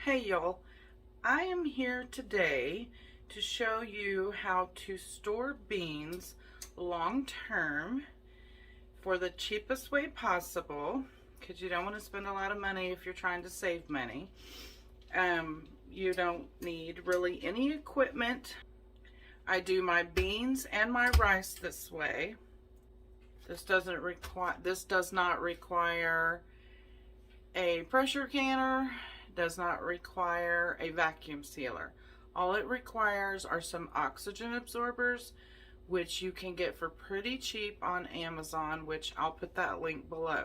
Hey y'all, I am here today to show you how to store beans long term for the cheapest way possible, because you don't want to spend a lot of money if you're trying to save money. You don't need really any equipment. I do my beans and my rice this way. This does not require a pressure canner. Does not require a vacuum sealer. All it requires are some oxygen absorbers, which you can get for pretty cheap on Amazon, which I'll put that link below.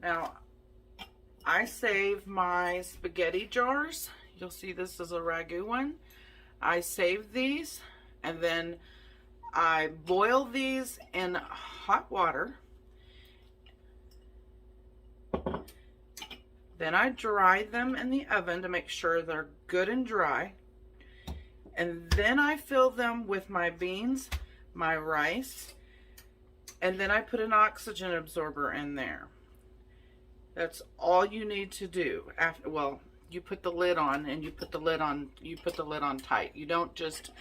Now, I save my spaghetti jars. You'll see this is a ragu one. I save these and then I boil these in hot water. Then I dry them in the oven to make sure they're good and dry. And then I fill them with my beans, my rice, and then I put an oxygen absorber in there. That's all you need to do. Well, you put the lid on and you put the lid on tight. You don't just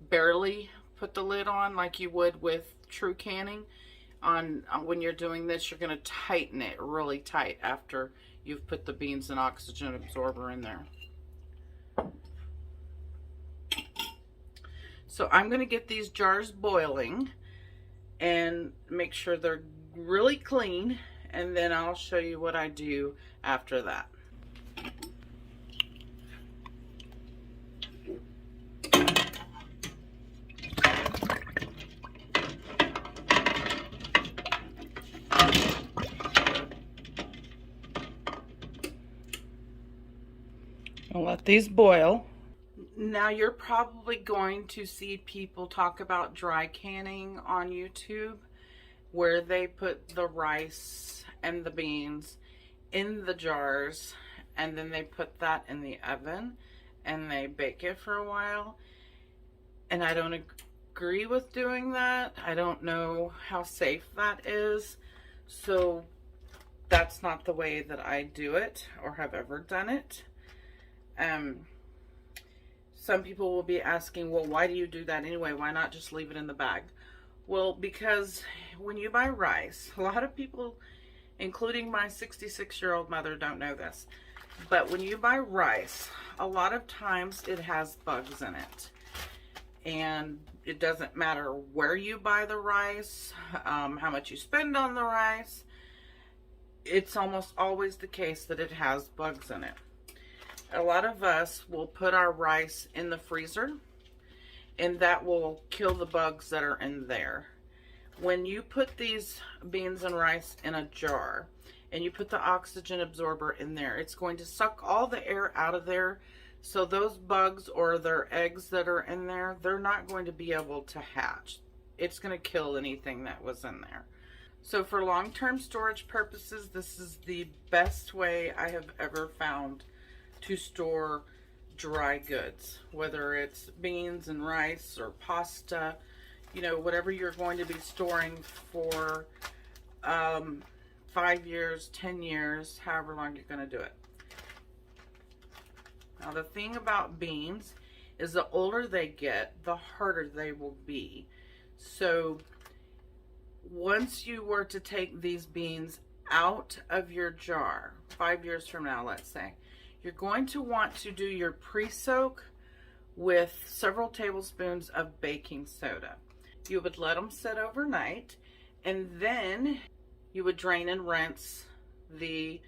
barely put the lid on like you would with true canning. When you're doing this, you're going to tighten it really tight after you've put the beans and oxygen absorber in there. So I'm going to get these jars boiling and make sure they're really clean, and then I'll show you what I do after that. I'll let these boil. Now you're probably going to see people talk about dry canning on YouTube, where they put the rice and the beans in the jars and then they put that in the oven and they bake it for a while. And I don't agree with doing that. I don't know how safe that is. So that's not the way that I do it or have ever done it. Some people will be asking, well, why do you do that anyway? Why not just leave it in the bag? Well, because when you buy rice, a lot of people, including my 66-year-old mother, don't know this, but when you buy rice, a lot of times it has bugs in it. And it doesn't matter where you buy the rice, how much you spend on the rice, it's almost always the case that it has bugs in it. A lot of us will put our rice in the freezer, and that will kill the bugs that are in there. When you put these beans and rice in a jar and you put the oxygen absorber in there, it's going to suck all the air out of there. So those bugs or their eggs that are in there, they're not going to be able to hatch. It's going to kill anything that was in there. So for long-term storage purposes, this is the best way I have ever found to store dry goods, whether it's beans and rice or pasta, you know, whatever you're going to be storing for 5 years, 10 years, however long you're going to do it. Now the thing about beans is the older they get, the harder they will be. So once you were to take these beans out of your jar, 5 years from now, let's say, you're going to want to do your pre-soak with several tablespoons of baking soda. You would let them sit overnight, and then you would drain and rinse the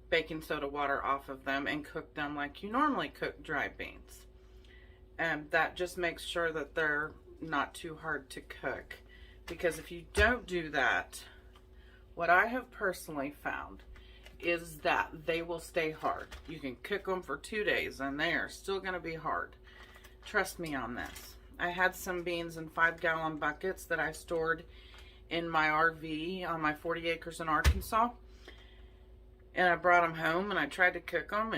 baking soda water off of them and cook them like you normally cook dry beans. And that just makes sure that they're not too hard to cook. Because if you don't do that, what I have personally found is that they will stay hard. You can cook them for 2 days and they are still going to be hard. Trust me on this. I had some beans in 5-gallon buckets that I stored in my RV on my 40 acres in Arkansas. And I brought them home and I tried to cook them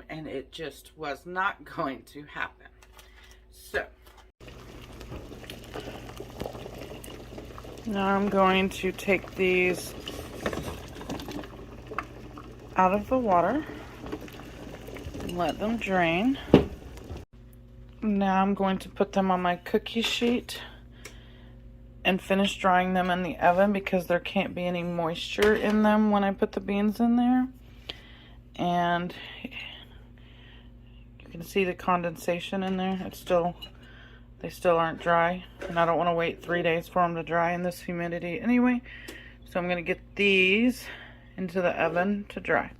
and it just was not going to happen. So now I'm going to take these out of the water. Let them drain. Now I'm going to put them on my cookie sheet and finish drying them in the oven because there can't be any moisture in them when I put the beans in there. And you can see the condensation in there. They still aren't dry, and I don't want to wait 3 days for them to dry in this humidity anyway. So I'm going to get these into the oven to dry.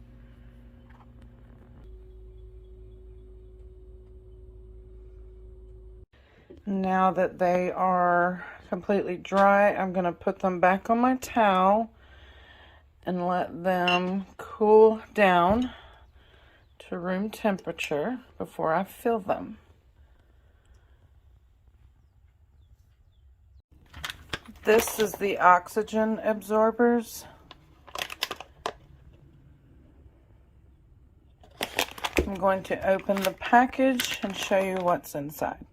Now that they are completely dry, I'm going to put them back on my towel and let them cool down to room temperature before I fill them. This is the oxygen absorbers. I'm going to open the package and show you what's inside.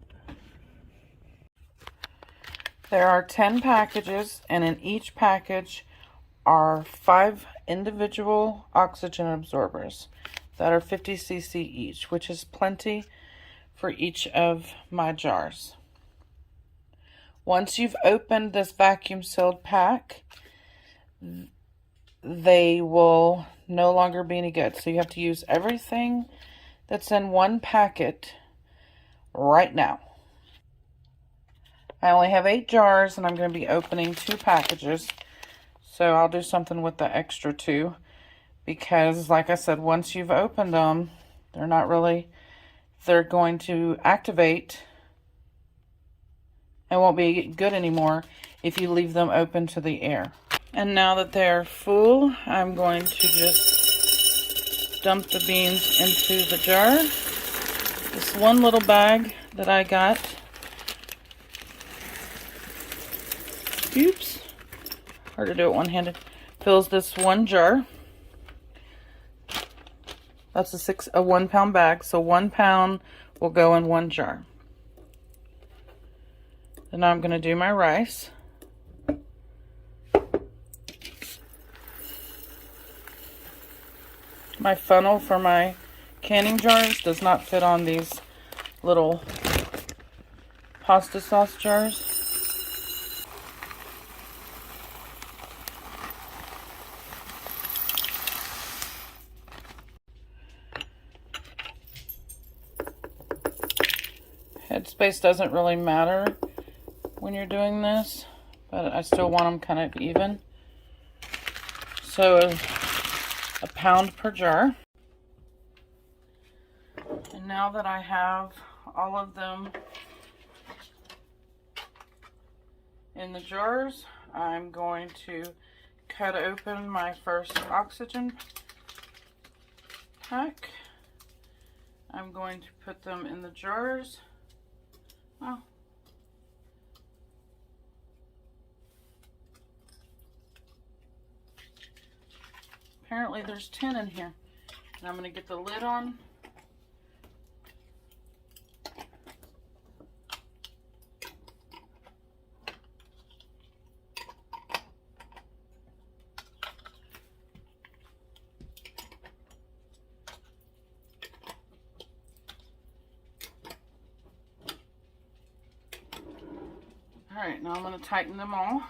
There are 10 packages, and in each package are 5 individual oxygen absorbers that are 50 cc each, which is plenty for each of my jars. Once you've opened this vacuum sealed pack, they will no longer be any good. So you have to use everything that's in one packet right now. I only have 8 jars, and I'm going to be opening 2 packages. So I'll do something with the extra 2 because, like I said, once you've opened them, they're going to activate and won't be good anymore if you leave them open to the air. And now that they're full, I'm going to just dump the beans into the jar. This one little bag that I got, oops, hard to do it one-handed, fills this one jar. That's a 1 pound bag, so 1 pound will go in 1 jar. Then I'm going to do my rice. My funnel for my canning jars does not fit on these little pasta sauce jars. Headspace doesn't really matter when you're doing this, but I still want them kind of even. So a pound per jar. And now that I have all of them in the jars, I'm going to cut open my first oxygen pack. I'm going to put them in the jars. Oh. Apparently there's 10 in here. And I'm going to get the lid on. Alright, now I'm going to tighten them all.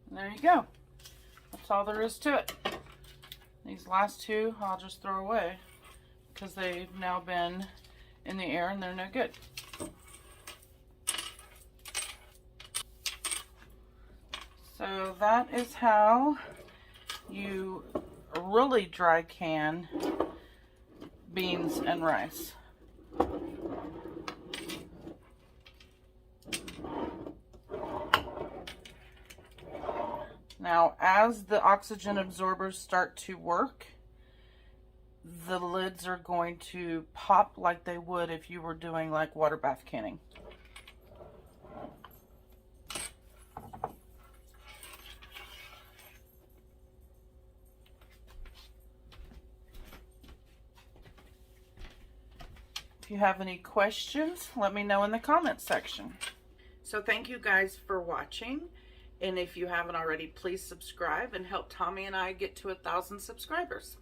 There you go. That's all there is to it. These last 2 I'll just throw away because they've now been in the air and they're no good. So that is how you really dry can beans and rice. Now, as the oxygen absorbers start to work, the lids are going to pop like they would if you were doing like water bath canning. If you have any questions, let me know in the comments section. So thank you guys for watching. And if you haven't already, please subscribe and help Tommy and I get to 1,000 subscribers.